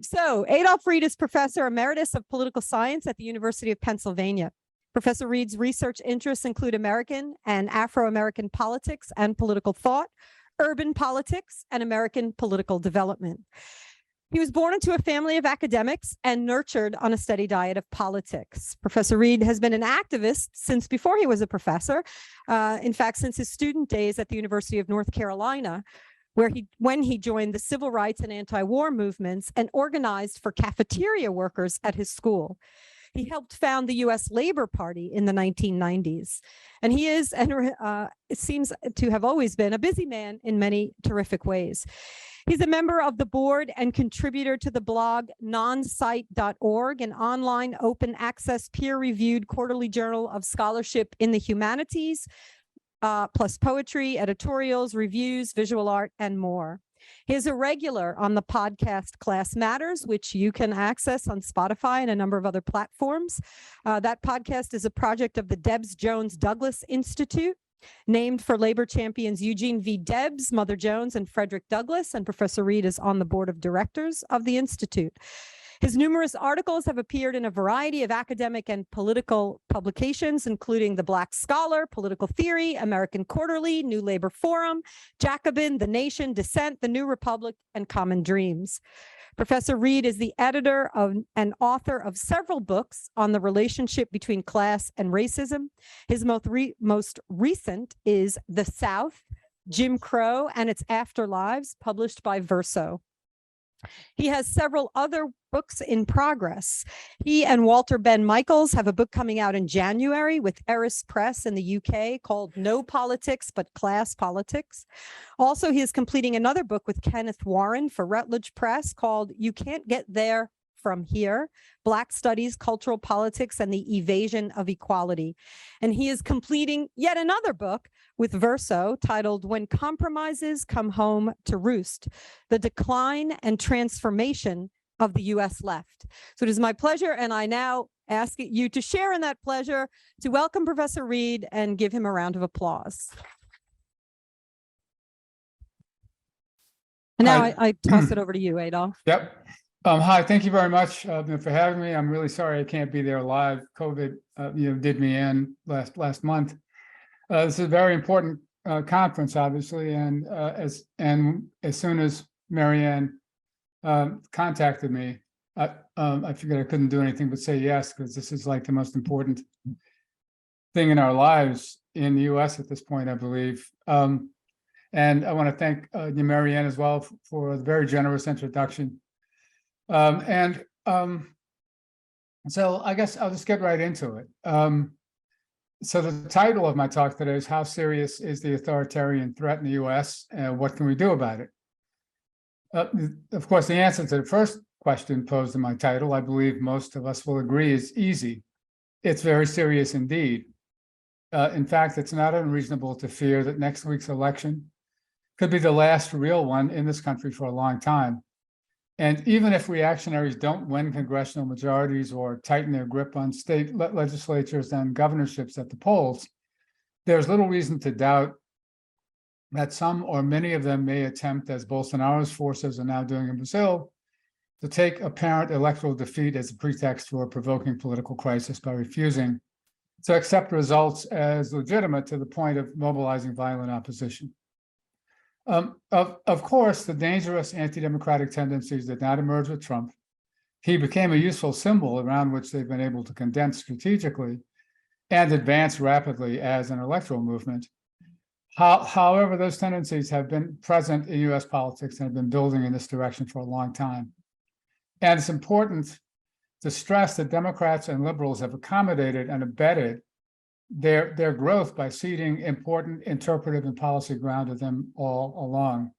So Adolph Reed is Professor Emeritus of Political Science at the University of Pennsylvania. Professor Reed's research interests include American and Afro-American politics and political thought, urban politics, and American political development. He was born into a family of academics and nurtured on a steady diet of politics. Professor Reed has been an activist since before he was a professor, in fact, since his student days at the University of North Carolina, when he joined the civil rights and anti-war movements and organized for cafeteria workers at his school. He helped found the U.S. Labor Party in the 1990s. And he is, and it seems to have always been, a busy man in many terrific ways. He's a member of the board and contributor to the blog nonsite.org, an online open access peer-reviewed quarterly journal of scholarship in the humanities, plus poetry, editorials, reviews, visual art, and more. He is a regular on the podcast Class Matters, which you can access on Spotify and a number of other platforms. That podcast is a project of the Debs Jones Douglas Institute, named for labor champions Eugene V. Debs, Mother Jones, and Frederick Douglass, and Professor Reed is on the board of directors of the Institute. His numerous articles have appeared in a variety of academic and political publications, including The Black Scholar, Political Theory, American Quarterly, New Labor Forum, Jacobin, The Nation, Dissent, The New Republic, and Common Dreams. Professor Reed is the editor of and author of several books on the relationship between class and racism. His most recent is The South, Jim Crow and Its Afterlives, published by Verso. He has several other books in progress. He and Walter Ben Michaels have a book coming out in January with Eris Press in the UK called No Politics But Class Politics. Also, he is completing another book with Kenneth Warren for Routledge Press called You Can't Get There From Here, Black Studies, Cultural Politics, and the Evasion of Equality. And he is completing yet another book with Verso titled When Compromises Come Home to Roost, The Decline and Transformation of the U.S. Left. So it is my pleasure, and I now ask you to share in that pleasure, to welcome Professor Reed and give him a round of applause. And now I toss it over to you, Adolph. Yep. Hi, thank you very much for having me. I'm really sorry I can't be there live. COVID, did me in last month. This is a very important conference, obviously, and as soon as Marianne contacted me, I figured I couldn't do anything but say yes, because this is like the most important thing in our lives in the U.S. at this point, I believe. And I want to thank Marianne as well for a very generous introduction. So I guess I'll just get right into it. So the title of my talk today is How Serious is the Authoritarian Threat in the U.S. and What Can We Do About It? Of course, the answer to the first question posed in my title, I believe most of us will agree, is easy. It's very serious indeed. In fact, it's not unreasonable to fear that next week's election could be the last real one in this country for a long time. And even if reactionaries don't win congressional majorities or tighten their grip on state legislatures and governorships at the polls, there's little reason to doubt that some or many of them may attempt, as Bolsonaro's forces are now doing in Brazil, to take apparent electoral defeat as a pretext for a provoking political crisis by refusing to accept results as legitimate to the point of mobilizing violent opposition. Of course, the dangerous anti-democratic tendencies did not emerge with Trump. He became a useful symbol around which they've been able to condense strategically and advance rapidly as an electoral movement. However, those tendencies have been present in US politics and have been building in this direction for a long time. And it's important to stress that Democrats and liberals have accommodated and abetted their growth by ceding important interpretive and policy ground to them all along.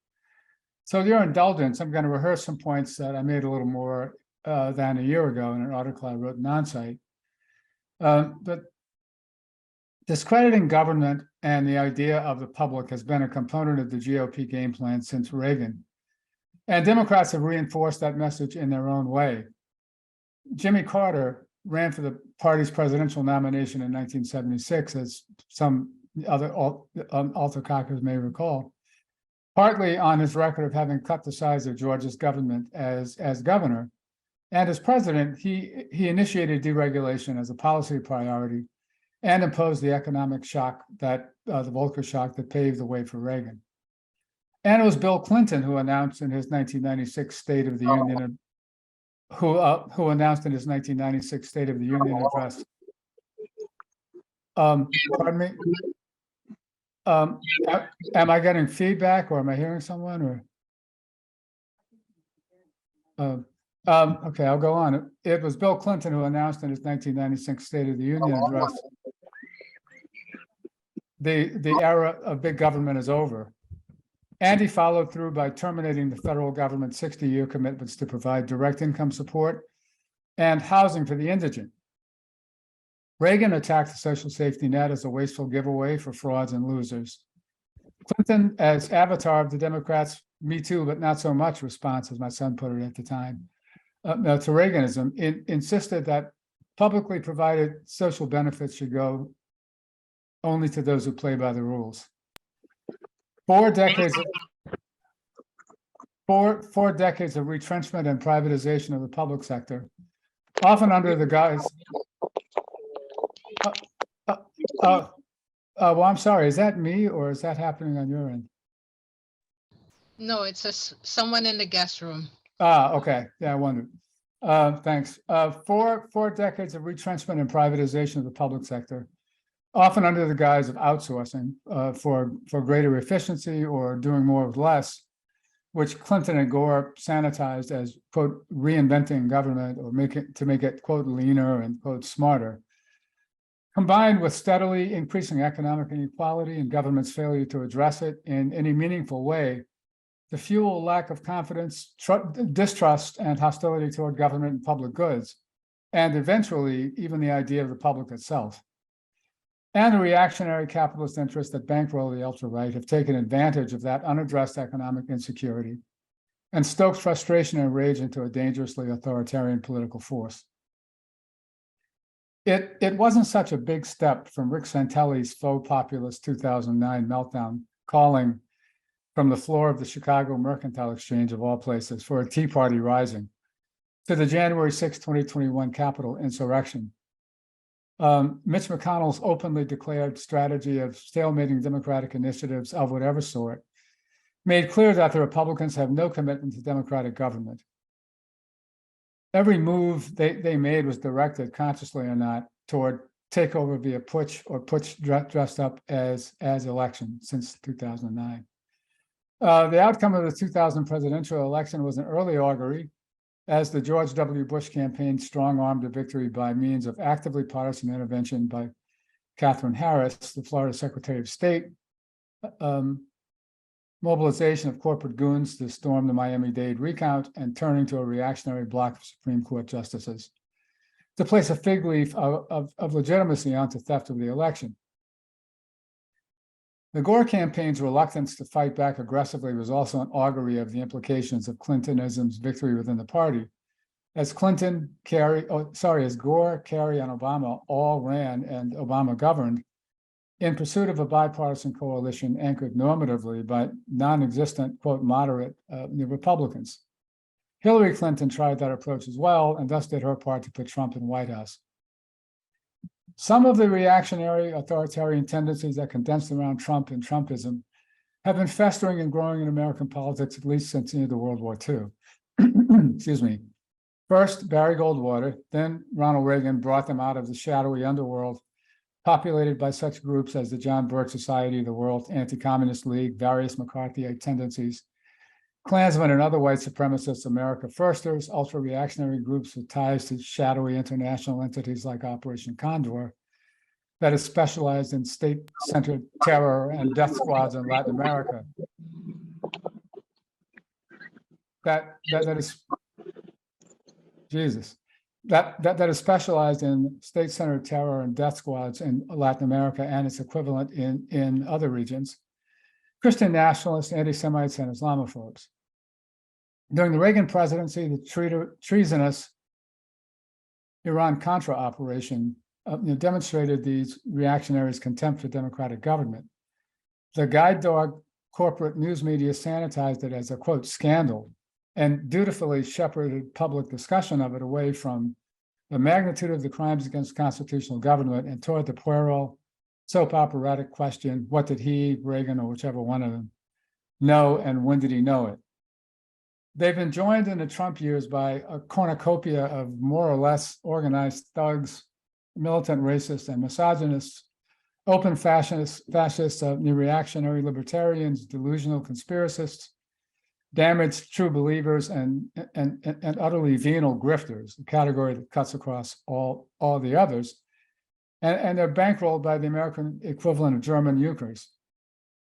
So with your indulgence, I'm going to rehearse some points that I made a little more than a year ago in an article I wrote in Onsite. But discrediting government and the idea of the public has been a component of the GOP game plan since Reagan. And Democrats have reinforced that message in their own way. Jimmy Carter ran for the party's presidential nomination in 1976, as some other altercockers may recall. partly on his record of having cut the size of Georgia's government as governor. And as president, he initiated deregulation as a policy priority and imposed the economic shock that the Volcker shock that paved the way for Reagan. And it was Bill Clinton who announced in his 1996 State of the Union, who announced in his 1996 State of the Union address. Pardon me. Am I getting feedback, or am I hearing someone? Or okay, I'll go on. It was Bill Clinton who announced in his 1996 State of the Union address, the era of big government is over. And he followed through by terminating the federal government's 60-year commitments to provide direct income support and housing for the indigent. Reagan attacked the social safety net as a wasteful giveaway for frauds and losers. Clinton, as avatar of the Democrats' "Me Too, but not so much" response, as my son put it at the time, to Reaganism, insisted that publicly provided social benefits should go only to those who play by the rules. 4 decades of retrenchment and privatization of the public sector, often under the guise. Well, I'm sorry, is that me or is that happening on your end? No, it's someone in the guest room. Okay. Yeah, I wondered. Thanks. 4 decades of retrenchment and privatization of the public sector, often under the guise of outsourcing for greater efficiency or doing more with less, which Clinton and Gore sanitized as, quote, reinventing government or make it, quote, leaner and, quote, smarter. Combined with steadily increasing economic inequality and government's failure to address it in any meaningful way, to fuel lack of confidence, distrust, and hostility toward government and public goods, and eventually even the idea of the public itself. And the reactionary capitalist interests that bankroll the ultra-right have taken advantage of that unaddressed economic insecurity and stoked frustration and rage into a dangerously authoritarian political force. It wasn't such a big step from Rick Santelli's faux populist 2009 meltdown calling from the floor of the Chicago Mercantile Exchange, of all places, for a Tea Party rising, to the January 6, 2021 Capitol insurrection. Mitch McConnell's openly declared strategy of stalemating Democratic initiatives of whatever sort made clear that the Republicans have no commitment to democratic government. Every move they made was directed, consciously or not, toward takeover via putsch or putsch dressed up as election since 2009. The outcome of the 2000 presidential election was an early augury, as the George W. Bush campaign strong-armed a victory by means of actively partisan intervention by Katherine Harris, the Florida Secretary of State, mobilization of corporate goons to storm the Miami-Dade recount, and turning to a reactionary bloc of Supreme Court justices to place a fig leaf of legitimacy onto theft of the election. The Gore campaign's reluctance to fight back aggressively was also an augury of the implications of Clintonism's victory within the party, as Gore, Kerry, and Obama all ran and Obama governed in pursuit of a bipartisan coalition anchored normatively by non-existent, quote, moderate Republicans. Hillary Clinton tried that approach as well, and thus did her part to put Trump in the White House. Some of the reactionary authoritarian tendencies that condensed around Trump and Trumpism have been festering and growing in American politics at least since the end of World War II. Excuse me. First, Barry Goldwater, then Ronald Reagan brought them out of the shadowy underworld populated by such groups as the John Birch Society, the World Anti-Communist League, various McCarthyite tendencies, Klansmen and other white supremacists, America Firsters, ultra-reactionary groups with ties to shadowy international entities like Operation Condor, that is specialized in state-centered terror and death squads in Latin America. That is Jesus. That is specialized in state-centered terror and death squads in Latin America and its equivalent in other regions. Christian nationalists, anti-Semites, and Islamophobes. During the Reagan presidency, the treasonous Iran-Contra operation demonstrated these reactionaries' contempt for democratic government. The guide dog corporate news media sanitized it as a, quote, scandal, and dutifully shepherded public discussion of it away from the magnitude of the crimes against constitutional government and toward the puerile, soap operatic question, what did he, Reagan, or whichever one of them, know, and when did he know it? They've been joined in the Trump years by a cornucopia of more or less organized thugs, militant racists and misogynists, open fascists, new reactionary libertarians, delusional conspiracists, damaged true believers, and utterly venal grifters, a category that cuts across all the others. And they're bankrolled by the American equivalent of German Junkers,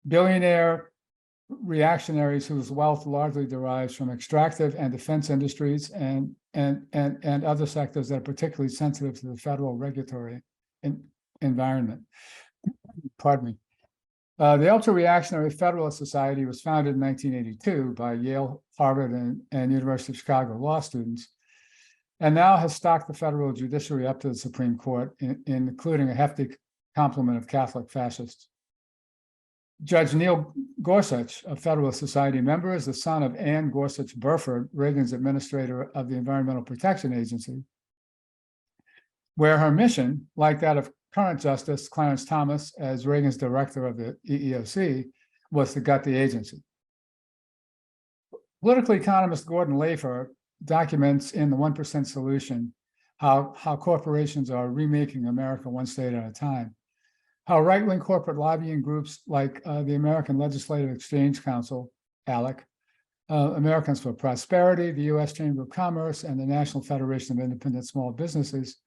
billionaire reactionaries whose wealth largely derives from extractive and defense industries and other sectors that are particularly sensitive to the federal regulatory environment. Pardon me. The ultra-reactionary Federalist Society was founded in 1982 by Yale, Harvard, and University of Chicago law students, and now has stocked the federal judiciary up to the Supreme Court, including a hefty complement of Catholic fascists. Judge Neil Gorsuch, a Federalist Society member, is the son of Anne Gorsuch Burford, Reagan's administrator of the Environmental Protection Agency, where her mission, like that of current Justice Clarence Thomas as Reagan's director of the EEOC, was to gut the agency. Political economist Gordon Lafer documents in The 1% Solution how corporations are remaking America one state at a time, how right-wing corporate lobbying groups like the American Legislative Exchange Council, ALEC, Americans for Prosperity, the U.S. Chamber of Commerce, and the National Federation of Independent Small Businesses,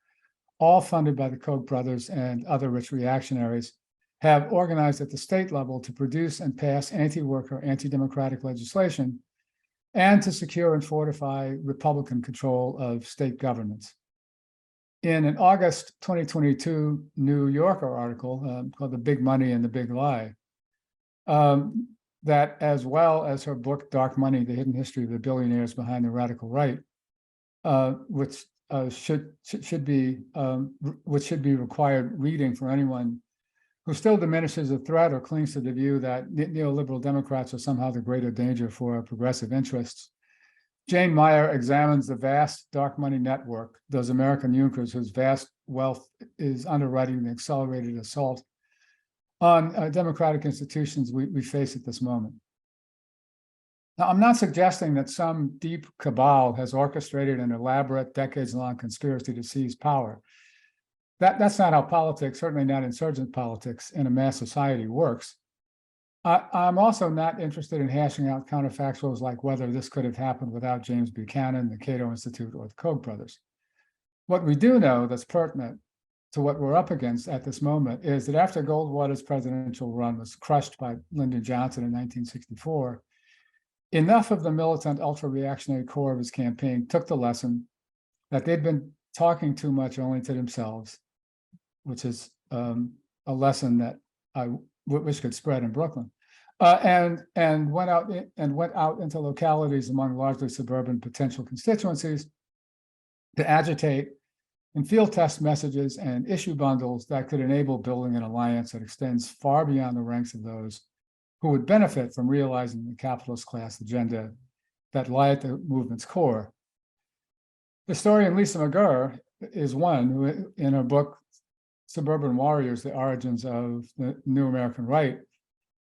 all funded by the Koch brothers and other rich reactionaries, have organized at the state level to produce and pass anti-worker, anti-democratic legislation, and to secure and fortify Republican control of state governments. In an August 2022 New Yorker article called The Big Money and the Big Lie, that, as well as her book, Dark Money, The Hidden History of the Billionaires Behind the Radical Right, which should be required reading for anyone who still diminishes the threat or clings to the view that neoliberal Democrats are somehow the greater danger for progressive interests. Jane Meyer examines the vast dark money network, those American Junkers whose vast wealth is underwriting the accelerated assault on democratic institutions we face at this moment. Now, I'm not suggesting that some deep cabal has orchestrated an elaborate, decades-long conspiracy to seize power. That's not how politics, certainly not insurgent politics in a mass society, works. I'm also not interested in hashing out counterfactuals like whether this could have happened without James Buchanan, the Cato Institute, or the Koch brothers. What we do know that's pertinent to what we're up against at this moment is that after Goldwater's presidential run was crushed by Lyndon Johnson in 1964, enough of the militant ultra-reactionary core of his campaign took the lesson that they'd been talking too much only to themselves, which is a lesson that I wish could spread in Brooklyn, and went out into localities among largely suburban potential constituencies to agitate and field test messages and issue bundles that could enable building an alliance that extends far beyond the ranks of those who would benefit from realizing the capitalist class agenda that lie at the movement's core. Historian Lisa McGurr is one who, in her book, Suburban Warriors, The Origins of the New American Right,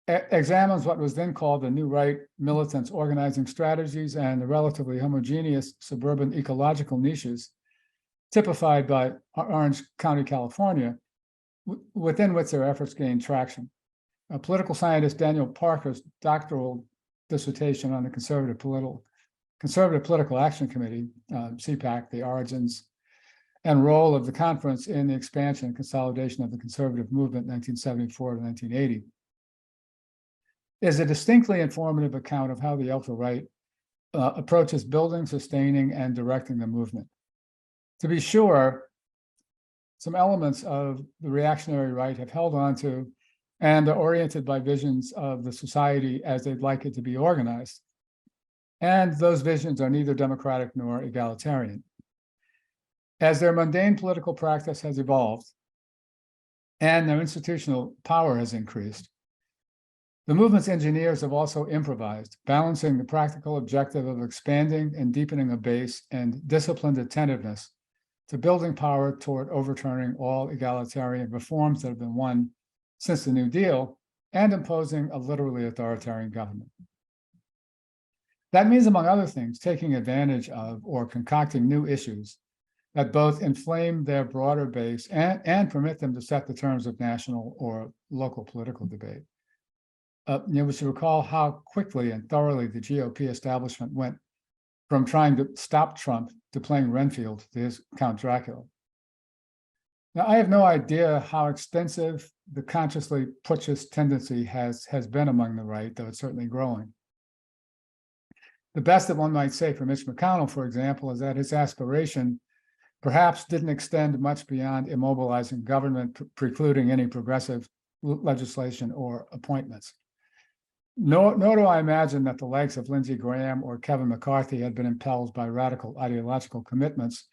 examines what was then called the New Right militants' organizing strategies and the relatively homogeneous suburban ecological niches typified by Orange County, California, within which their efforts gained traction. Political scientist Daniel Parker's doctoral dissertation on the Conservative Political Action Committee, CPAC, The Origins and Role of the Conference in the Expansion and Consolidation of the Conservative Movement, 1974 to 1980, is a distinctly informative account of how the ultra-right approaches building, sustaining, and directing the movement. To be sure, some elements of the reactionary right have held on to and are oriented by visions of the society as they'd like it to be organized. And those visions are neither democratic nor egalitarian. As their mundane political practice has evolved and their institutional power has increased, The movement's engineers have also improvised, balancing the practical objective of expanding and deepening a base and disciplined attentiveness to building power toward overturning all egalitarian reforms that have been won since the New Deal and imposing a literally authoritarian government. That means, among other things, taking advantage of or concocting new issues that both inflame their broader base and permit them to set the terms of national or local political debate. We should recall how quickly and thoroughly the GOP establishment went from trying to stop Trump to playing Renfield to his Count Dracula. Now, I have no idea how extensive the consciously putschist tendency has been among the right, though it's certainly growing. The best that one might say for Mitch McConnell, for example, is that his aspiration perhaps didn't extend much beyond immobilizing government, precluding any progressive legislation or appointments. Nor do I imagine that the likes of Lindsey Graham or Kevin McCarthy had been impelled by radical ideological commitments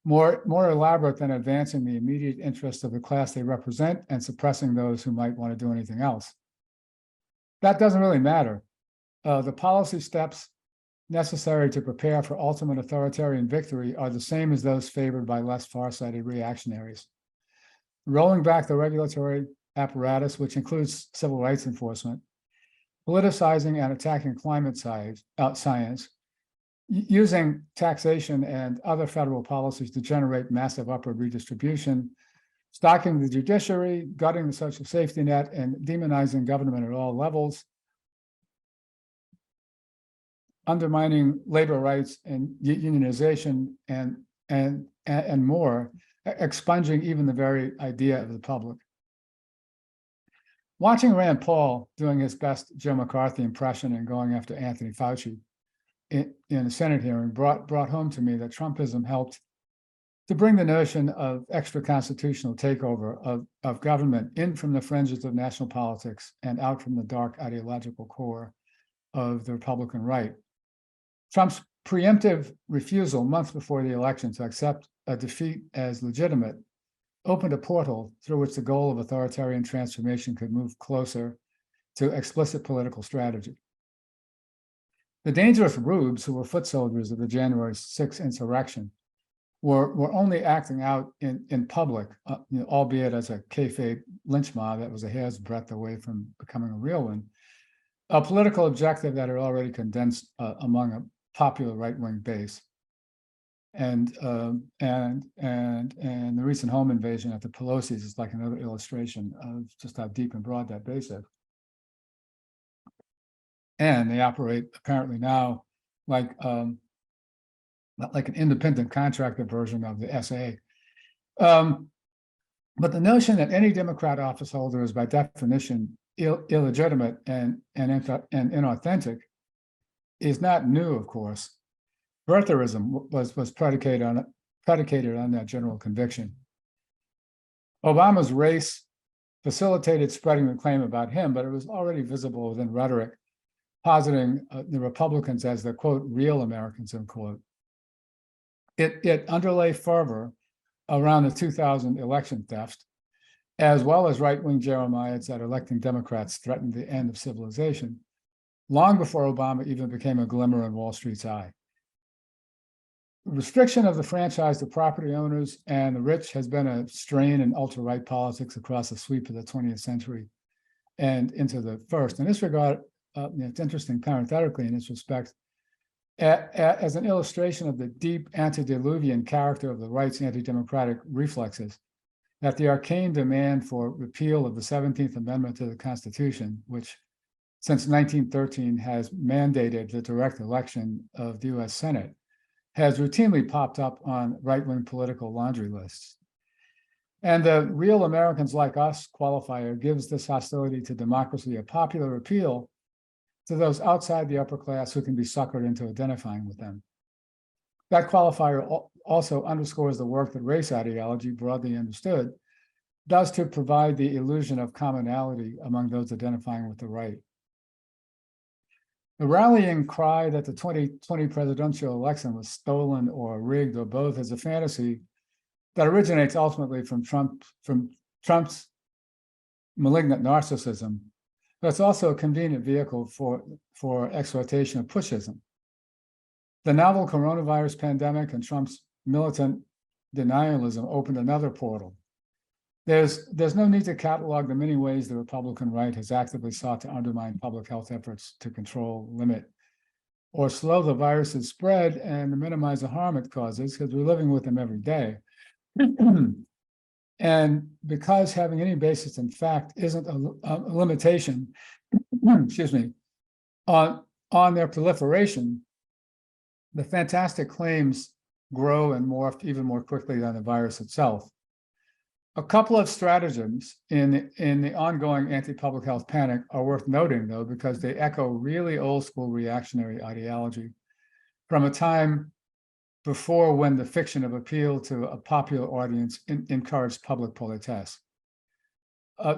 more elaborate than advancing the immediate interests of the class they represent and suppressing those who might want to do anything else. That doesn't really matter. The policy steps necessary to prepare for ultimate authoritarian victory are the same as those favored by less far-sighted reactionaries. Rolling back the regulatory apparatus, which includes civil rights enforcement, politicizing and attacking climate science, using taxation and other federal policies to generate massive upward redistribution, stocking the judiciary, gutting the social safety net, and demonizing government at all levels, undermining labor rights and unionization and more, expunging even the very idea of the public. Watching Rand Paul doing his best Joe McCarthy impression and going after Anthony Fauci in a Senate hearing brought home to me that Trumpism helped to bring the notion of extra constitutional takeover of government in from the fringes of national politics and out from the dark ideological core of the Republican right. Trump's preemptive refusal months before the election to accept a defeat as legitimate opened a portal through which the goal of authoritarian transformation could move closer to explicit political strategy. The dangerous rubes who were foot soldiers of the January 6th insurrection were only acting out in public, albeit as a kayfabe lynch mob that was a hair's breadth away from becoming a real one, a political objective that had already condensed among a popular right-wing base. And the recent home invasion at the Pelosi's is like another illustration of just how deep and broad that base is. And they operate apparently now like an independent contractor version of the SA. But the notion that any Democrat office holder is by definition illegitimate and inauthentic is not new, of course. Birtherism was predicated on that general conviction. Obama's race facilitated spreading the claim about him, but it was already visible within rhetoric, positing the Republicans as the, quote, real Americans, unquote. It underlay fervor around the 2000 election theft, as well as right-wing jeremiads that electing Democrats threatened the end of civilization, long before Obama even became a glimmer in Wall Street's eye. Restriction of the franchise to property owners and the rich has been a strain in ultra-right politics across the sweep of the 20th century and into the first. In this regard, it's interesting parenthetically in this respect, as an illustration of the deep antediluvian character of the right's anti-democratic reflexes, that the arcane demand for repeal of the 17th Amendment to the Constitution, which since 1913 has mandated the direct election of the US Senate, has routinely popped up on right-wing political laundry lists. And the real Americans like us qualifier gives this hostility to democracy a popular appeal to those outside the upper class who can be suckered into identifying with them. That qualifier also underscores the work that race ideology, broadly understood, does to provide the illusion of commonality among those identifying with the right. The rallying cry that the 2020 presidential election was stolen or rigged or both is a fantasy that originates ultimately from Trump's malignant narcissism but it's also a convenient vehicle for exploitation of pushism. The novel coronavirus pandemic and Trump's militant denialism opened another portal. There's no need to catalog the many ways the Republican right has actively sought to undermine public health efforts to control, limit, or slow the virus's spread and to minimize the harm it causes, because we're living with them every day. And because having any basis in fact isn't a limitation, excuse me, on their proliferation, the fantastic claims grow and morph even more quickly than the virus itself. A couple of stratagems in the ongoing anti-public health panic are worth noting, though, because they echo really old school reactionary ideology from a time before, when the fiction of appeal to a popular audience encouraged public protest.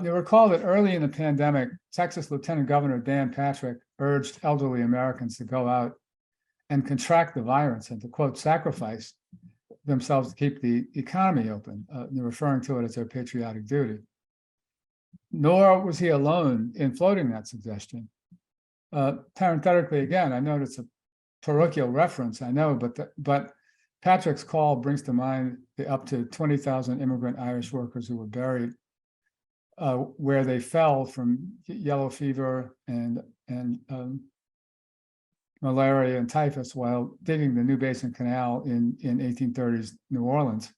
You recall that early in the pandemic, Texas Lieutenant Governor Dan Patrick urged elderly Americans to go out and contract the virus and to, quote, sacrifice themselves to keep the economy open, referring to it as their patriotic duty. Nor was he alone in floating that suggestion. Parenthetically, again, I know it's a parochial reference, I know, but Patrick's call brings to mind the up to 20,000 immigrant Irish workers who were buried where they fell from yellow fever and malaria and typhus while digging the New Basin Canal in 1830s New Orleans,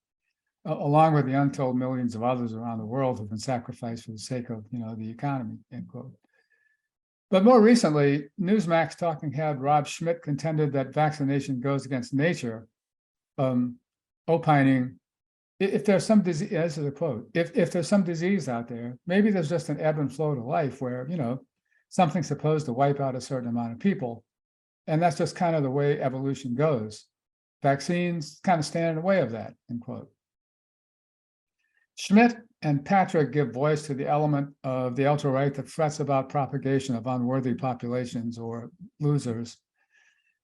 along with the untold millions of others around the world who've been sacrificed for the sake of, the economy, end quote. But more recently, Newsmax talking head Rob Schmidt contended that vaccination goes against nature, opining, if there's some disease, this is a quote, if there's some disease out there, maybe there's just an ebb and flow to life where, something's supposed to wipe out a certain amount of people. And that's just kind of the way evolution goes. Vaccines kind of stand in the way of that, end quote. Schmidt and Patrick give voice to the element of the ultra-right that frets about propagation of unworthy populations or losers,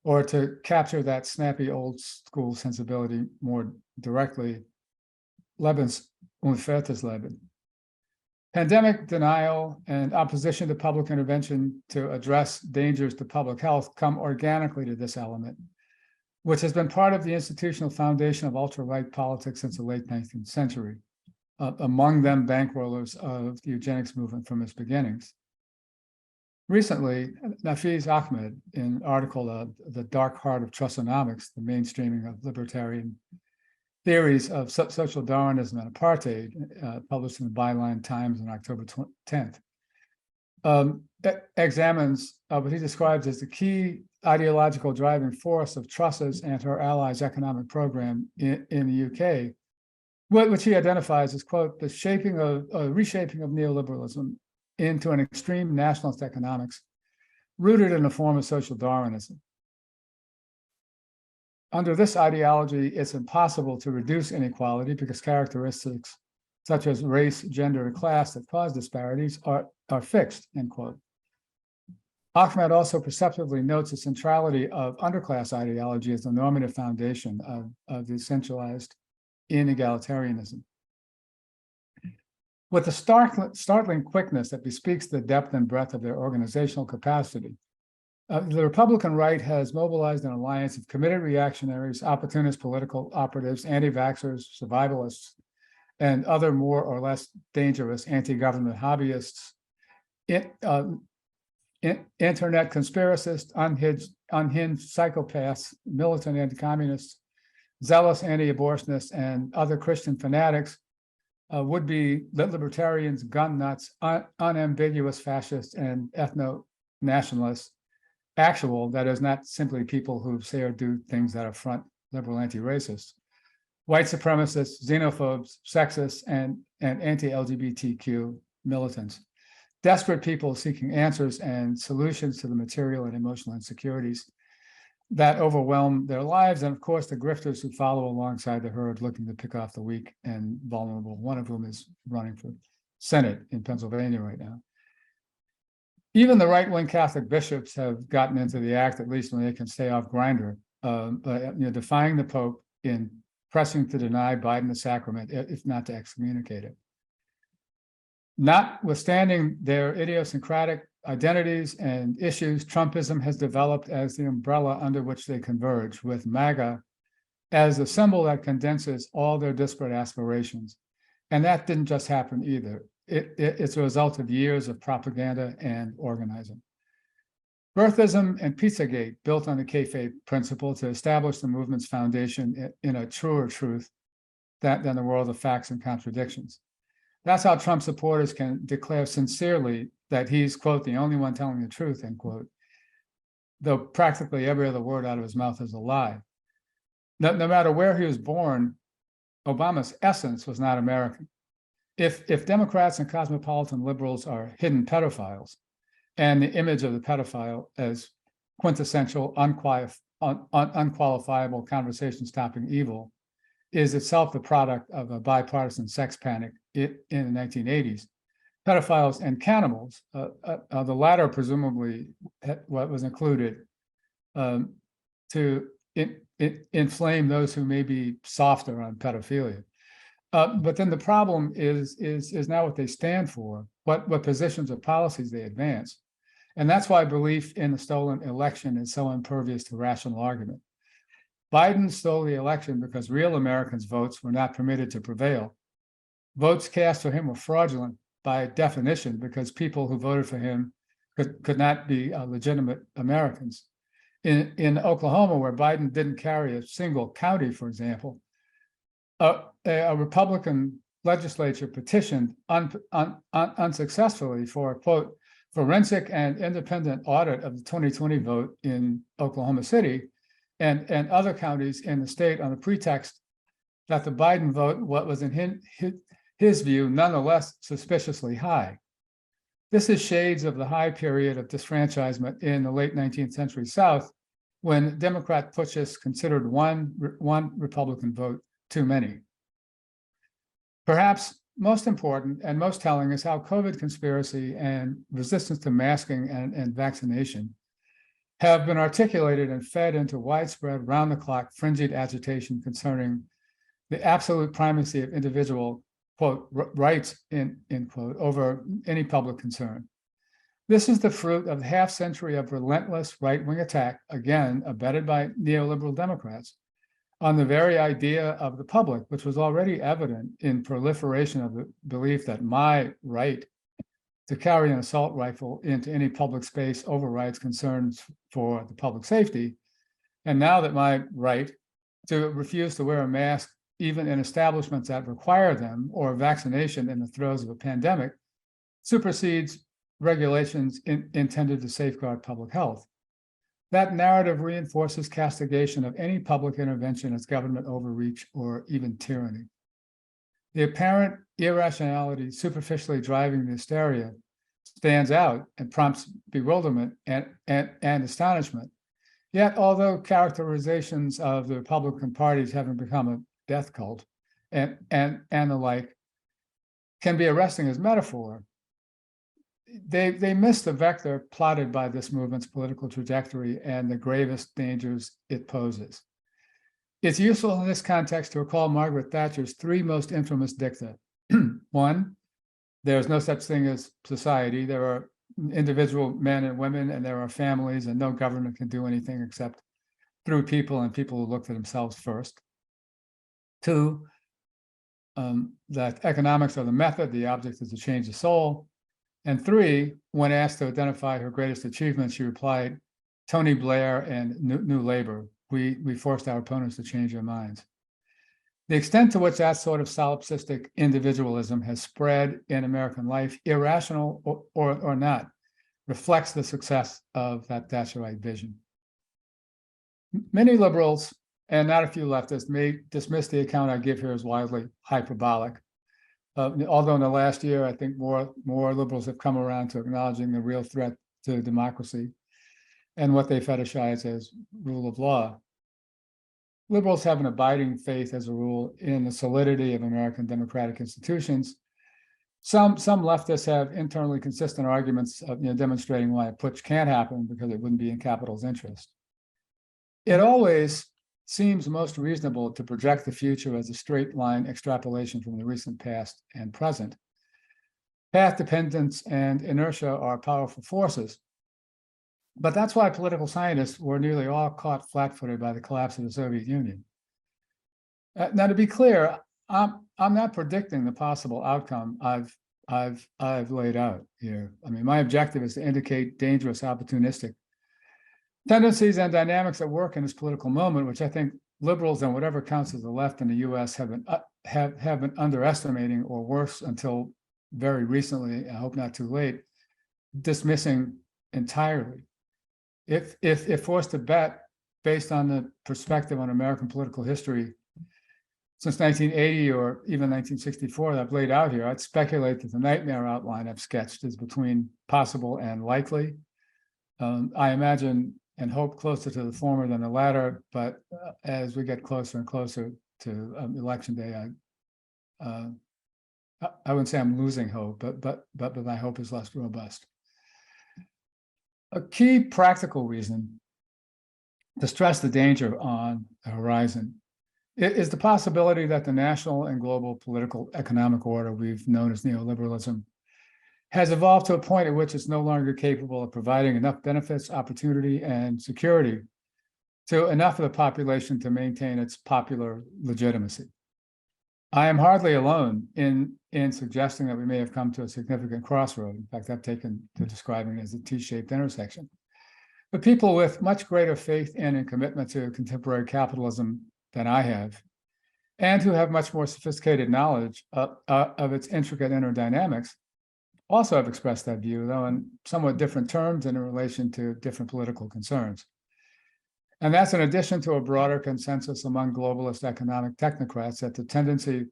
or to capture that snappy old school sensibility more directly, Lebens unfaires Leben. Pandemic denial and opposition to public intervention to address dangers to public health come organically to this element, which has been part of the institutional foundation of ultra-right politics since the late 19th century, among them bankrollers of the eugenics movement from its beginnings. Recently, Nafiz Ahmed, in an article, The Dark Heart of Trussonomics, the mainstreaming of libertarian theories of social Darwinism and apartheid, published in the Byline Times on October 10th, examines what he describes as the key ideological driving force of Truss's and her allies' economic program in the UK, which he identifies as, quote, the reshaping of neoliberalism into an extreme nationalist economics rooted in a form of social Darwinism. Under this ideology, it's impossible to reduce inequality because characteristics such as race, gender, and class that cause disparities are fixed, end quote. Ahmed also perceptively notes the centrality of underclass ideology as the normative foundation of the centralized inegalitarianism. With the startling quickness that bespeaks the depth and breadth of their organizational capacity, the Republican right has mobilized an alliance of committed reactionaries, opportunist political operatives, anti-vaxxers, survivalists, and other more or less dangerous anti-government hobbyists, internet conspiracists, unhinged psychopaths, militant anti-communists, zealous anti-abortionists, and other Christian fanatics, would-be libertarians, gun nuts, unambiguous fascists, and ethno-nationalists. Actual, that is, not simply people who say or do things that affront liberal anti-racists, white supremacists, xenophobes, sexists, and anti-LGBTQ militants, desperate people seeking answers and solutions to the material and emotional insecurities that overwhelm their lives, and of course the grifters who follow alongside the herd looking to pick off the weak and vulnerable, one of whom is running for Senate in Pennsylvania right now. Even the right-wing Catholic bishops have gotten into the act, at least when they can stay off Grindr, defying the Pope in pressing to deny Biden the sacrament, if not to excommunicate it. Notwithstanding their idiosyncratic identities and issues, Trumpism has developed as the umbrella under which they converge, with MAGA as a symbol that condenses all their disparate aspirations. And that didn't just happen either. It's a result of years of propaganda and organizing. Birthism and Pizzagate built on the kayfabe principle to establish the movement's foundation in a truer truth than the world of facts and contradictions. That's how Trump supporters can declare sincerely that he's, quote, the only one telling the truth, end quote, though practically every other word out of his mouth is a lie. No matter where he was born, Obama's essence was not American. If Democrats and cosmopolitan liberals are hidden pedophiles, and the image of the pedophile as quintessential, unqualifiable conversation-stopping evil is itself the product of a bipartisan sex panic in the 1980s. Pedophiles and cannibals, the latter presumably what was included to inflame those who may be softer on pedophilia. But then the problem is now what they stand for, what positions or policies they advance. And that's why belief in the stolen election is so impervious to rational argument. Biden stole the election because real Americans' votes were not permitted to prevail. Votes cast for him were fraudulent by definition because people who voted for him could not be legitimate Americans. In Oklahoma, where Biden didn't carry a single county, for example, a Republican legislature petitioned unsuccessfully for, quote, forensic and independent audit of the 2020 vote in Oklahoma City and other counties in the state on the pretext that the Biden vote was in his view nonetheless suspiciously high. This is shades of the high period of disfranchisement in the late 19th century South, when Democrat putschists considered one Republican vote too many. Perhaps most important and most telling is how COVID conspiracy and resistance to masking and vaccination have been articulated and fed into widespread round-the-clock frenzied agitation concerning the absolute primacy of individual, quote, rights, end quote, over any public concern. This is the fruit of a half-century of relentless right-wing attack, again, abetted by neoliberal Democrats, on the very idea of the public, which was already evident in proliferation of the belief that my right to carry an assault rifle into any public space overrides concerns for the public safety. And now that my right to refuse to wear a mask, even in establishments that require them, or vaccination in the throes of a pandemic, supersedes regulations intended to safeguard public health. That narrative reinforces castigation of any public intervention as government overreach or even tyranny. The apparent irrationality superficially driving the hysteria stands out and prompts bewilderment and astonishment. Yet, although characterizations of the Republican Party having become a death cult and the like can be arresting as metaphor, they miss the vector plotted by this movement's political trajectory and the gravest dangers it poses. It's useful in this context to recall Margaret Thatcher's three most infamous dicta. One, there's no such thing as society. There are individual men and women, and there are families, and no government can do anything except through people and people who look to themselves first. Two, that economics are the method, the object is to change the soul. And three, when asked to identify her greatest achievements, she replied, Tony Blair and New Labor. We forced our opponents to change their minds. The extent to which that sort of solipsistic individualism has spread in American life, irrational or not, reflects the success of that Thatcherite vision. Many liberals, and not a few leftists, may dismiss the account I give here as wildly hyperbolic. Although in the last year, I think more liberals have come around to acknowledging the real threat to democracy and what they fetishize as rule of law. Liberals have an abiding faith, as a rule, in the solidity of American democratic institutions. Some leftists have internally consistent arguments of, demonstrating why a putsch can't happen because it wouldn't be in capital's interest. It always seems most reasonable to project the future as a straight line extrapolation from the recent past and present. Path dependence and inertia are powerful forces. But that's why political scientists were nearly all caught flat-footed by the collapse of the Soviet Union. Now, to be clear, I'm not predicting the possible outcome I've laid out here. I mean, my objective is to indicate dangerous, opportunistic tendencies and dynamics at work in this political moment, which I think liberals and whatever counts as the left in the U.S. have been underestimating, or worse, until very recently, I hope not too late, dismissing entirely. If forced to bet, based on the perspective on American political history since 1980 or even 1964 that I've laid out here, I'd speculate that the nightmare outline I've sketched is between possible and likely. I imagine and hope closer to the former than the latter, but as we get closer and closer to election day, I wouldn't say I'm losing hope, but my hope is less robust. A key practical reason to stress the danger on the horizon is the possibility that the national and global political economic order we've known as neoliberalism has evolved to a point at which it's no longer capable of providing enough benefits, opportunity, and security to enough of the population to maintain its popular legitimacy. I am hardly alone in suggesting that we may have come to a significant crossroad. In fact, I've taken to describing it as a T-shaped intersection. But people with much greater faith in and commitment to contemporary capitalism than I have, and who have much more sophisticated knowledge of its intricate inner dynamics, also have expressed that view, though in somewhat different terms and in relation to different political concerns. And that's in addition to a broader consensus among globalist economic technocrats that the tendency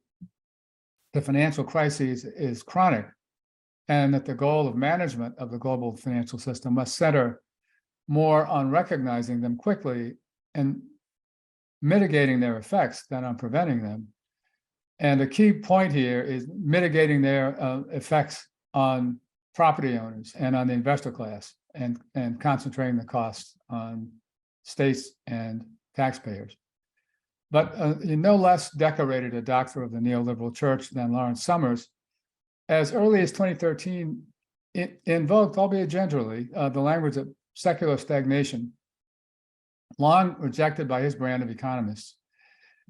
to financial crises is chronic, and that the goal of management of the global financial system must center more on recognizing them quickly and mitigating their effects than on preventing them. And a key point here is mitigating their effects on property owners and on the investor class, and concentrating the costs on states and taxpayers. But no less decorated a doctor of the neoliberal church than Lawrence Summers, as early as 2013, it invoked, albeit gingerly, the language of secular stagnation, long rejected by his brand of economists,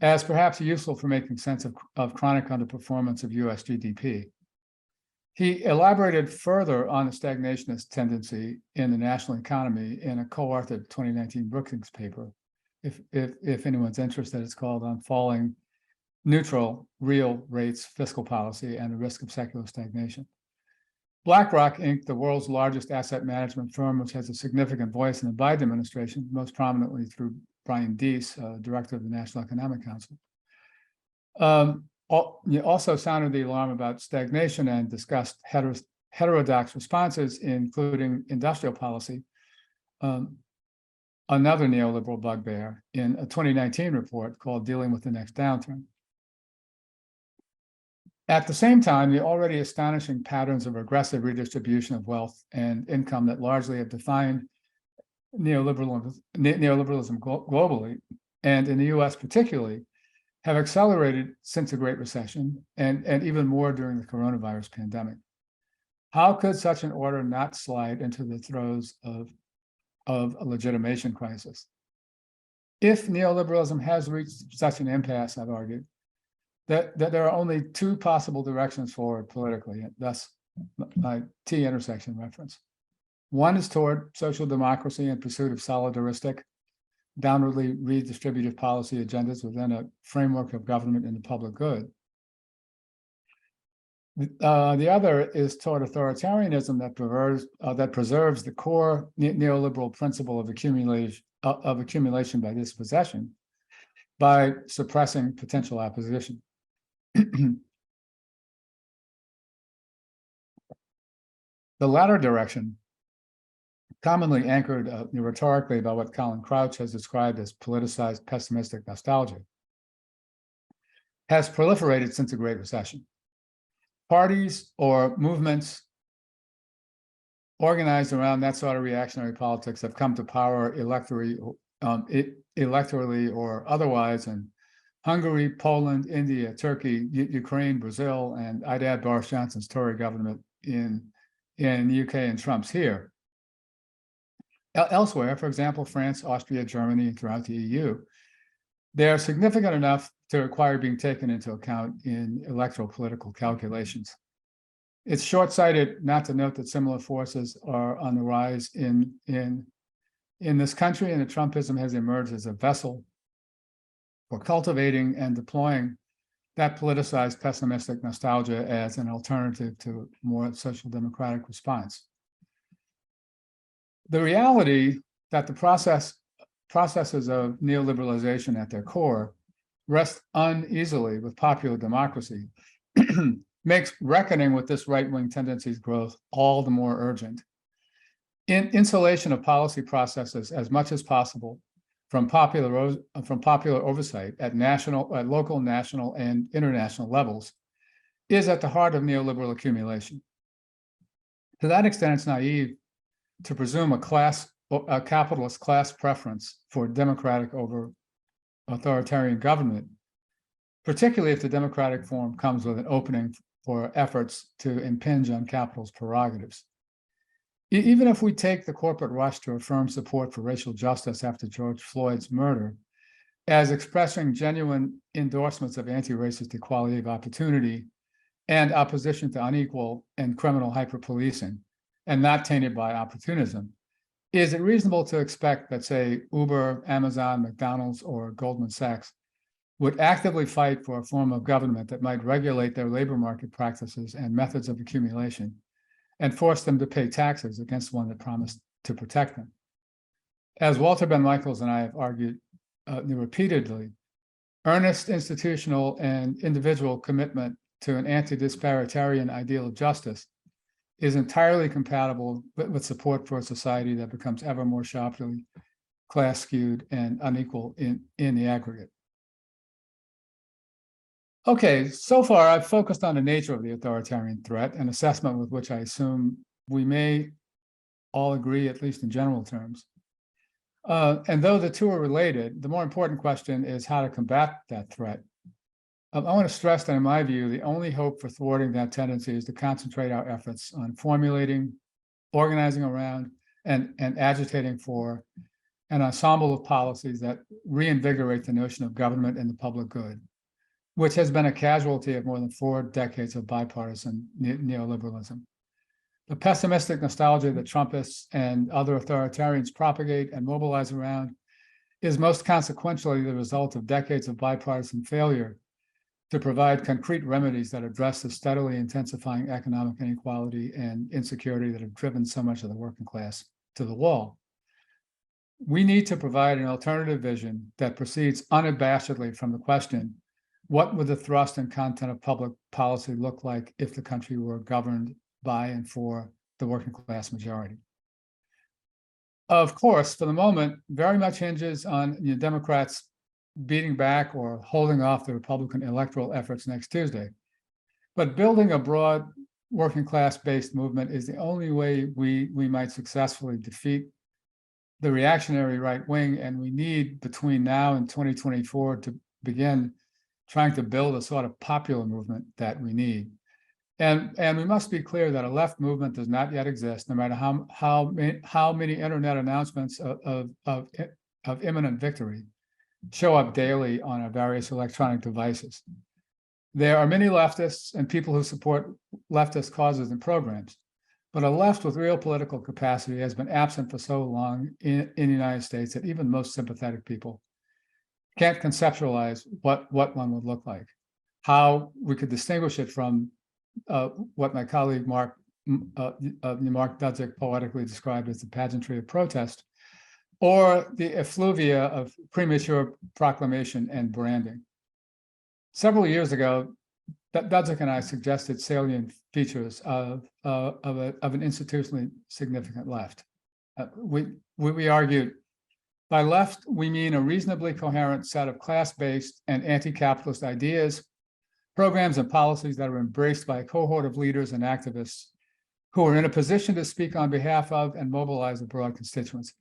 as perhaps useful for making sense of chronic underperformance of US GDP. He elaborated further on the stagnationist tendency in the national economy in a co-authored 2019 Brookings paper. If anyone's interested, it's called On Falling Neutral Real Rates Fiscal Policy and the Risk of Secular Stagnation. BlackRock, Inc., the world's largest asset management firm, which has a significant voice in the Biden administration, most prominently through Brian Deese, director of the National Economic Council, also sounded the alarm about stagnation and discussed heterodox responses, including industrial policy, another neoliberal bugbear, in a 2019 report called Dealing with the Next Downturn. At the same time, the already astonishing patterns of regressive redistribution of wealth and income that largely have defined neoliberalism globally, and in the US particularly, have accelerated since the Great Recession, and even more during the coronavirus pandemic. How could such an order not slide into the throes of a legitimation crisis? If neoliberalism has reached such an impasse, I've argued, that there are only two possible directions forward politically, thus my T intersection reference. One is toward social democracy in pursuit of solidaristic, downwardly redistributive policy agendas within a framework of government in the public good. The other is toward authoritarianism that preserves the core neoliberal principle of accumulation by dispossession by suppressing potential opposition. The latter direction, commonly anchored rhetorically by what Colin Crouch has described as politicized pessimistic nostalgia, has proliferated since the Great Recession. Parties or movements organized around that sort of reactionary politics have come to power electorally or otherwise in Hungary, Poland, India, Turkey, Ukraine, Brazil, and I'd add Boris Johnson's Tory government in the UK and Trump's here. Elsewhere, for example, France, Austria, Germany, and throughout the EU, they are significant enough to require being taken into account in electoral political calculations. It's short-sighted not to note that similar forces are on the rise in this country, and that Trumpism has emerged as a vessel for cultivating and deploying that politicized pessimistic nostalgia as an alternative to more social democratic response. The reality that the processes of neoliberalization at their core rest uneasily with popular democracy makes reckoning with this right-wing tendency's growth all the more urgent. Insulation of policy processes as much as possible from popular oversight at local, national, and international levels is at the heart of neoliberal accumulation. To that extent, it's naive to presume a capitalist class preference for democratic over authoritarian government, particularly if the democratic form comes with an opening for efforts to impinge on capital's prerogatives. Even if we take the corporate rush to affirm support for racial justice after George Floyd's murder as expressing genuine endorsements of anti-racist equality of opportunity and opposition to unequal and criminal hyper-policing, and not tainted by opportunism, is it reasonable to expect that, say, Uber, Amazon, McDonald's, or Goldman Sachs would actively fight for a form of government that might regulate their labor market practices and methods of accumulation and force them to pay taxes against one that promised to protect them? As Walter Ben Michaels and I have argued repeatedly, earnest institutional and individual commitment to an anti-disparitarian ideal of justice is entirely compatible with support for a society that becomes ever more sharply class-skewed and unequal in the aggregate. Okay, so far I've focused on the nature of the authoritarian threat, an assessment with which I assume we may all agree, at least in general terms. And though the two are related, the more important question is how to combat that threat. I want to stress that, in my view, the only hope for thwarting that tendency is to concentrate our efforts on formulating, organizing around, and agitating for an ensemble of policies that reinvigorate the notion of government and the public good, which has been a casualty of more than 4 decades of bipartisan neoliberalism. The pessimistic nostalgia that Trumpists and other authoritarians propagate and mobilize around is most consequentially the result of decades of bipartisan failure to provide concrete remedies that address the steadily intensifying economic inequality and insecurity that have driven so much of the working class to the wall. We need to provide an alternative vision that proceeds unabashedly from the question, what would the thrust and content of public policy look like if the country were governed by and for the working class majority? Of course, for the moment, very much hinges on Democrats beating back or holding off the Republican electoral efforts next Tuesday. But building a broad working class-based movement is the only way we might successfully defeat the reactionary right wing, and we need between now and 2024 to begin trying to build a sort of popular movement that we need. And we must be clear that a left movement does not yet exist, no matter how many internet announcements of imminent victory show up daily on our various electronic devices. There are many leftists and people who support leftist causes and programs, but a left with real political capacity has been absent for so long in the United States that even most sympathetic people can't conceptualize what one would look like, how we could distinguish it from what my colleague Mark Dudzik poetically described as the pageantry of protest, or the effluvia of premature proclamation and branding. Several years ago, Dudzik and I suggested salient features of an institutionally significant left. We argued, by left, we mean a reasonably coherent set of class-based and anti-capitalist ideas, programs, and policies that are embraced by a cohort of leaders and activists who are in a position to speak on behalf of and mobilize a broad constituency.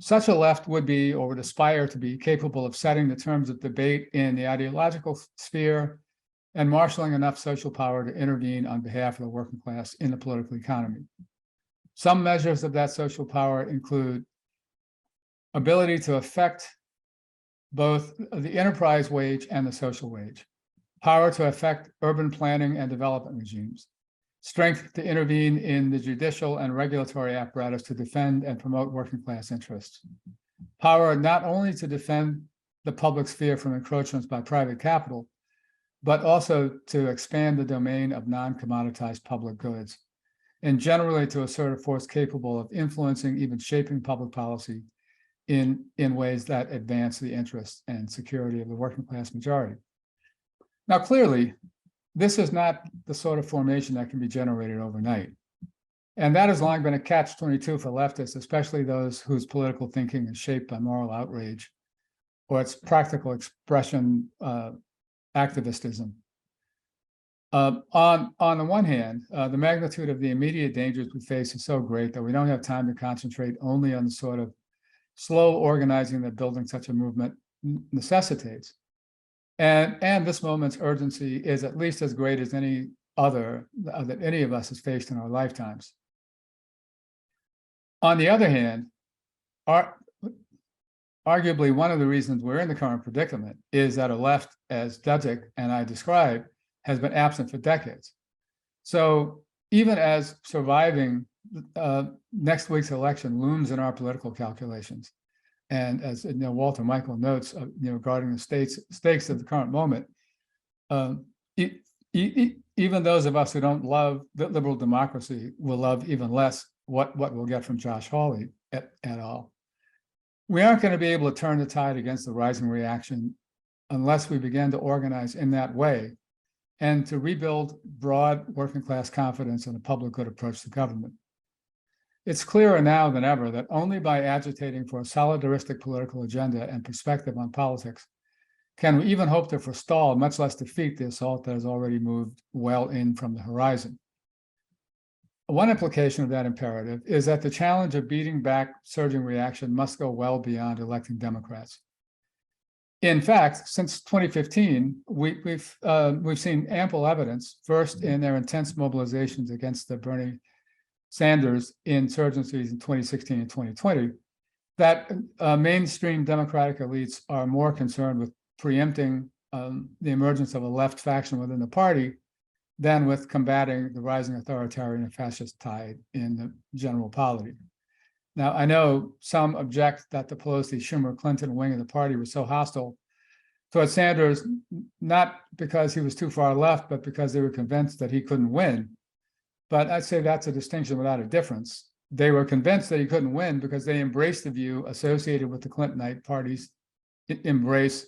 Such a left would be, or would aspire to be, capable of setting the terms of debate in the ideological sphere and marshaling enough social power to intervene on behalf of the working class in the political economy. Some measures of that social power include ability to affect both the enterprise wage and the social wage, power to affect urban planning and development regimes, strength to intervene in the judicial and regulatory apparatus to defend and promote working class interests, power not only to defend the public sphere from encroachments by private capital, but also to expand the domain of non-commoditized public goods, and generally to assert a force capable of influencing, even shaping public policy in ways that advance the interests and security of the working class majority. Now, clearly, this is not the sort of formation that can be generated overnight. And that has long been a catch-22 for leftists, especially those whose political thinking is shaped by moral outrage or its practical expression, activistism. On the one hand, the magnitude of the immediate dangers we face is so great that we don't have time to concentrate only on the sort of slow organizing that building such a movement necessitates. And this moment's urgency is at least as great as any other that any of us has faced in our lifetimes. On the other hand, arguably one of the reasons we're in the current predicament is that a left, as Dudzik and I described, has been absent for decades. So even as surviving next week's election looms in our political calculations, and as Walter Michael notes, regarding the stakes of the current moment, even those of us who don't love liberal democracy will love even less what we'll get from Josh Hawley et al. We aren't going to be able to turn the tide against the rising reaction unless we begin to organize in that way and to rebuild broad working class confidence in a public good approach to government. It's clearer now than ever that only by agitating for a solidaristic political agenda and perspective on politics can we even hope to forestall, much less defeat, the assault that has already moved well in from the horizon. One implication of that imperative is that the challenge of beating back surging reaction must go well beyond electing Democrats. In fact, since 2015, we've seen ample evidence, first in their intense mobilizations against the Bernie Sanders insurgencies in 2016 and 2020, that mainstream Democratic elites are more concerned with preempting the emergence of a left faction within the party than with combating the rising authoritarian and fascist tide in the general polity. Now, I know some object that the Pelosi, Schumer, Clinton wing of the party was so hostile toward Sanders, not because he was too far left, but because they were convinced that he couldn't win. But I'd say that's a distinction without a difference. They were convinced that he couldn't win because they embraced the view associated with the Clintonite party's embrace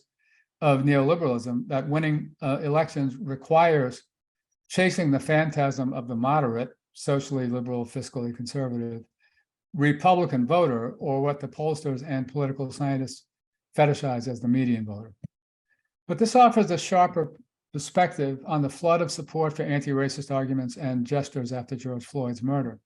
of neoliberalism, that winning elections requires chasing the phantasm of the moderate, socially liberal, fiscally conservative Republican voter, or what the pollsters and political scientists fetishize as the median voter. But this offers a sharper perspective on the flood of support for anti-racist arguments and gestures after George Floyd's murder.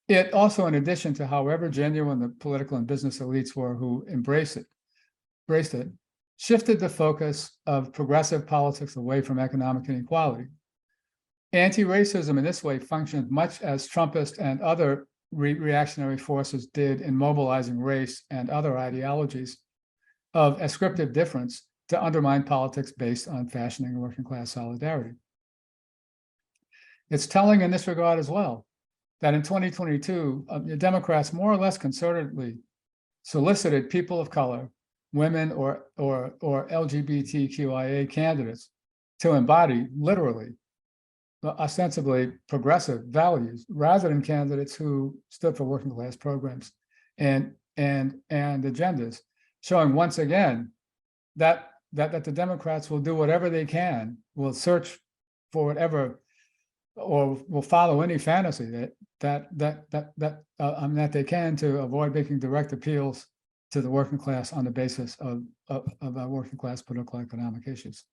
It also, in addition to however genuine the political and business elites were who embraced it, shifted the focus of progressive politics away from economic inequality. Anti-racism in this way functioned much as Trumpist and other reactionary forces did in mobilizing race and other ideologies of ascriptive difference to undermine politics based on fashioning working class solidarity. It's telling in this regard as well that in 2022, the Democrats more or less concertedly solicited people of color, women or LGBTQIA candidates to embody literally, ostensibly progressive values, rather than candidates who stood for working class programs and agendas, showing once again that the Democrats will do whatever they can, will search for whatever, or will follow any fantasy that they can to avoid making direct appeals to the working class on the basis of working class political economic issues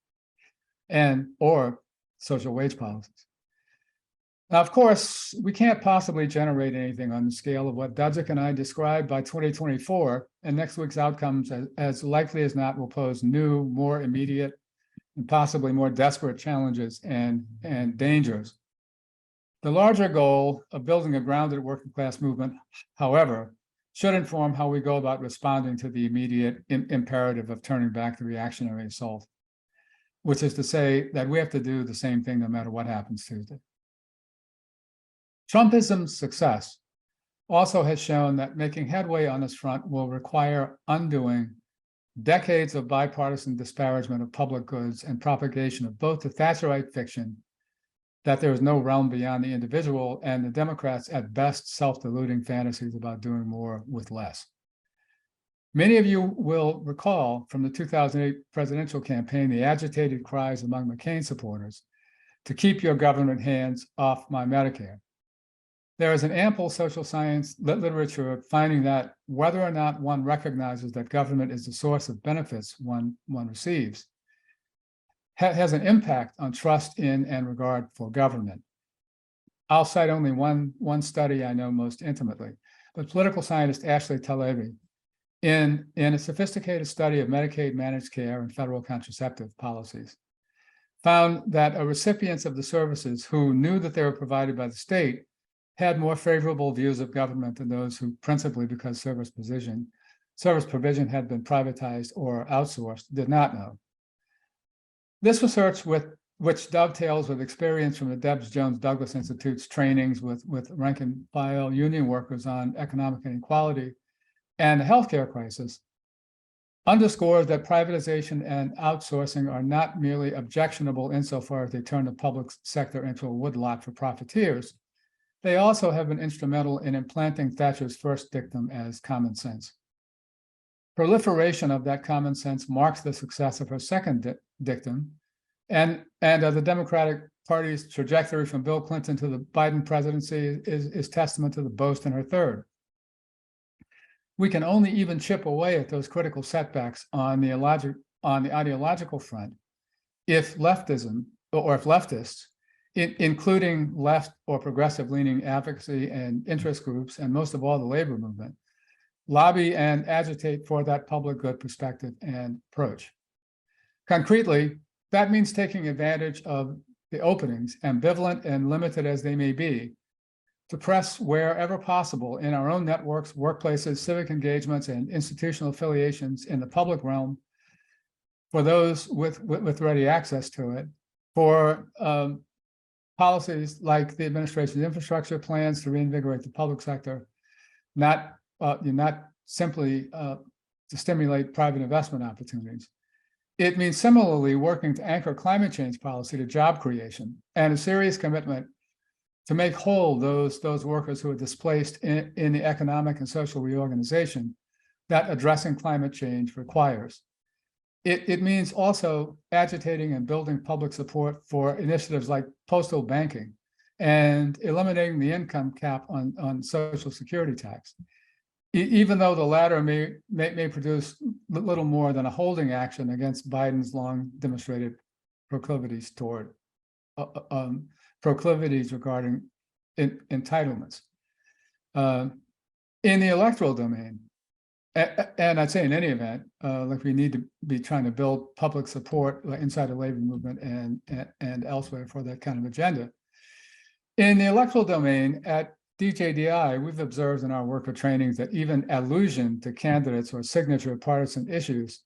or social wage policies. Now, of course, we can't possibly generate anything on the scale of what Dudzik and I described by 2024, and next week's outcomes, as likely as not, will pose new, more immediate and possibly more desperate challenges and dangers. The larger goal of building a grounded working class movement, however, should inform how we go about responding to the immediate imperative of turning back the reactionary assault, which is to say that we have to do the same thing no matter what happens Tuesday. Trumpism's success also has shown that making headway on this front will require undoing decades of bipartisan disparagement of public goods and propagation of both the Thatcherite fiction that there is no realm beyond the individual and the Democrats' at best self-deluding fantasies about doing more with less. Many of you will recall from the 2008 presidential campaign the agitated cries among McCain supporters to keep your government hands off my Medicare. There is an ample social science literature finding that whether or not one recognizes that government is the source of benefits one receives has an impact on trust in and regard for government. I'll cite only one study I know most intimately, but political scientist Ashley Talebi, in a sophisticated study of Medicaid managed care and federal contraceptive policies, found that recipients of the services who knew that they were provided by the state had more favorable views of government than those who, principally because service provision had been privatized or outsourced, did not know. This research, which dovetails with experience from the Debs Jones Douglas Institute's trainings with rank and file union workers on economic inequality and the healthcare crisis, underscores that privatization and outsourcing are not merely objectionable insofar as they turn the public sector into a woodlot for profiteers. They also have been instrumental in implanting Thatcher's first dictum as common sense. Proliferation of that common sense marks the success of her second dictum, and the Democratic Party's trajectory from Bill Clinton to the Biden presidency is testament to the boast in her third. We can only even chip away at those critical setbacks on the ideological front if leftism, or if leftists, including left or progressive-leaning advocacy and interest groups, and most of all the labor movement, lobby and agitate for that public good perspective and approach. Concretely, that means taking advantage of the openings, ambivalent and limited as they may be, to press wherever possible in our own networks, workplaces, civic engagements, and institutional affiliations in the public realm for those with ready access to it, for policies like the administration's infrastructure plans to reinvigorate the public sector, not simply to stimulate private investment opportunities. It means similarly working to anchor climate change policy to job creation and a serious commitment to make whole those workers who are displaced in the economic and social reorganization that addressing climate change requires. It means also agitating and building public support for initiatives like postal banking and eliminating the income cap on Social Security tax, even though the latter may produce little more than a holding action against Biden's long demonstrated proclivities regarding entitlements. In the electoral domain, and I'd say in any event, like we need to be trying to build public support inside the labor movement and elsewhere for that kind of agenda. In the electoral domain, at DJDI, we've observed in our worker trainings that even allusion to candidates or signature of partisan issues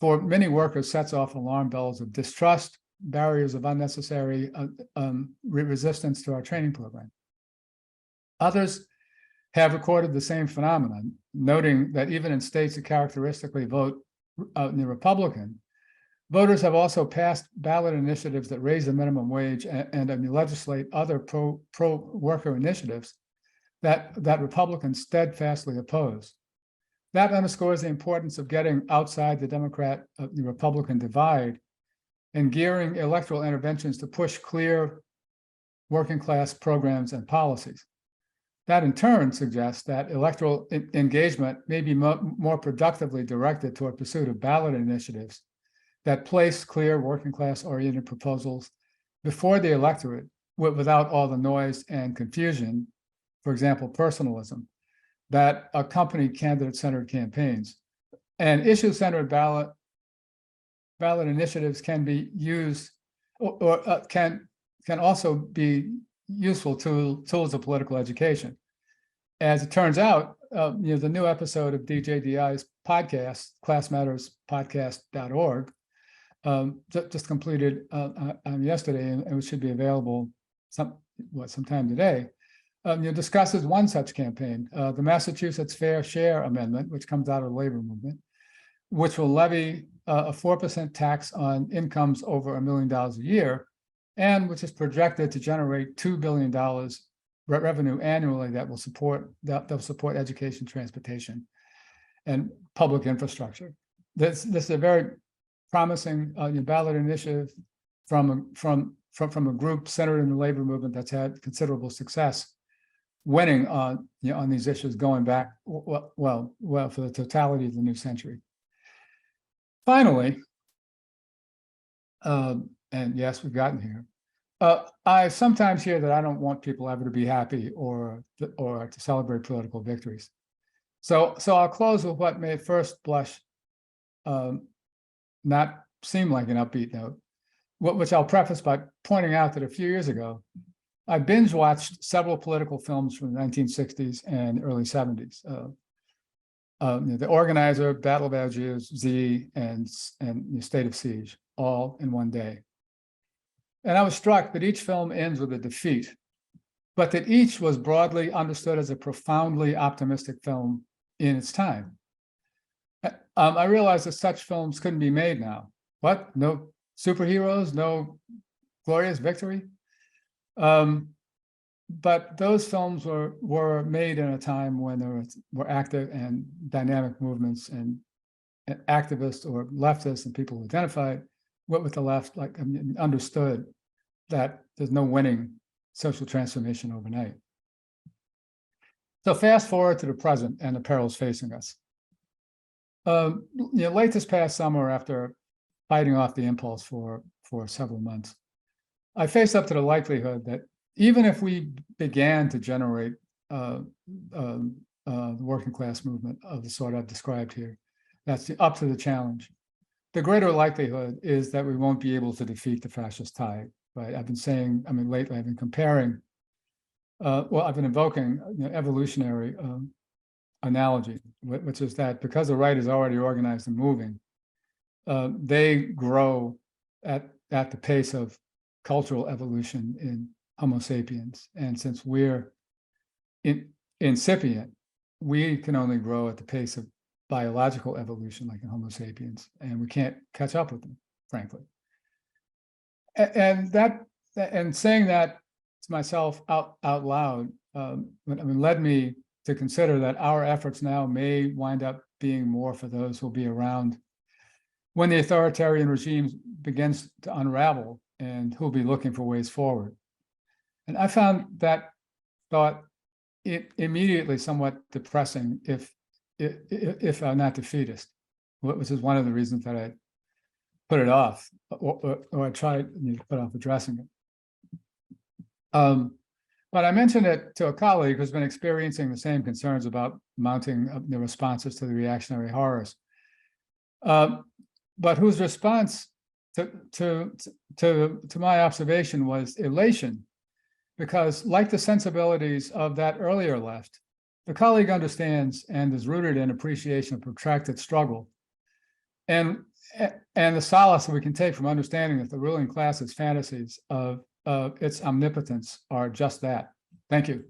for many workers sets off alarm bells of distrust, barriers of unnecessary resistance to our training program. Others have recorded the same phenomenon, noting that even in states that characteristically vote Republican, voters have also passed ballot initiatives that raise the minimum wage and legislate other pro-worker initiatives that Republicans steadfastly oppose. That underscores the importance of getting outside the Republican divide and gearing electoral interventions to push clear working class programs and policies. That in turn suggests that electoral engagement may be more productively directed toward pursuit of ballot initiatives that place clear working class oriented proposals before the electorate without all the noise and confusion, for example, personalism, that accompany candidate-centered campaigns. And issue-centered ballot ballot initiatives can be used or can also be useful tools of political education. As it turns out, the new episode of DJDI's podcast, classmatterspodcast.org, just completed yesterday, and it should be available sometime today. Discusses one such campaign, the Massachusetts Fair Share Amendment, which comes out of the labor movement, which will levy a 4% tax on incomes over $1 million a year, and which is projected to generate $2 billion revenue annually that will support education, transportation, and public infrastructure. This is a very promising ballot initiative from a group centered in the labor movement that's had considerable success winning on these issues going back well for the totality of the new century. Finally, and yes, we've gotten here. I sometimes hear that I don't want people ever to be happy or to celebrate political victories. So I'll close with what may at first blush not seem like an upbeat note, which I'll preface by pointing out that a few years ago, I binge watched several political films from the 1960s and early 70s. The Organizer, Battle of Algiers, Z, and the State of Siege, all in one day. And I was struck that each film ends with a defeat, but that each was broadly understood as a profoundly optimistic film in its time. I realized that such films couldn't be made now. What? No superheroes, no glorious victory? But those films were made in a time when there were active and dynamic movements, and activists or leftists and people who identified with the left understood that there's no winning social transformation overnight. So fast forward to the present and the perils facing us. Late this past summer, after fighting off the impulse for several months, I faced up to the likelihood that even if we began to generate the working class movement of the sort I've described here, that's up to the challenge. The greater likelihood is that we won't be able to defeat the fascist tide, right? I've been saying, lately I've been comparing, I've been invoking evolutionary analogy, which is that because the right is already organized and moving, they grow at the pace of cultural evolution in Homo sapiens. And since we're incipient, we can only grow at the pace of biological evolution, like in Homo sapiens, and we can't catch up with them, frankly. And saying that to myself out loud, led me to consider that our efforts now may wind up being more for those who'll be around when the authoritarian regime begins to unravel, and who'll be looking for ways forward. And I found that thought immediately somewhat depressing, if not defeatist, which is one of the reasons that I put it off, or I tried to put off addressing it. But I mentioned it to a colleague who's been experiencing the same concerns about mounting the responses to the reactionary horrors, but whose response to my observation was elation, because like the sensibilities of that earlier left, the colleague understands and is rooted in appreciation of protracted struggle, and the solace that we can take from understanding that the ruling class's fantasies of its omnipotence are just that. Thank you.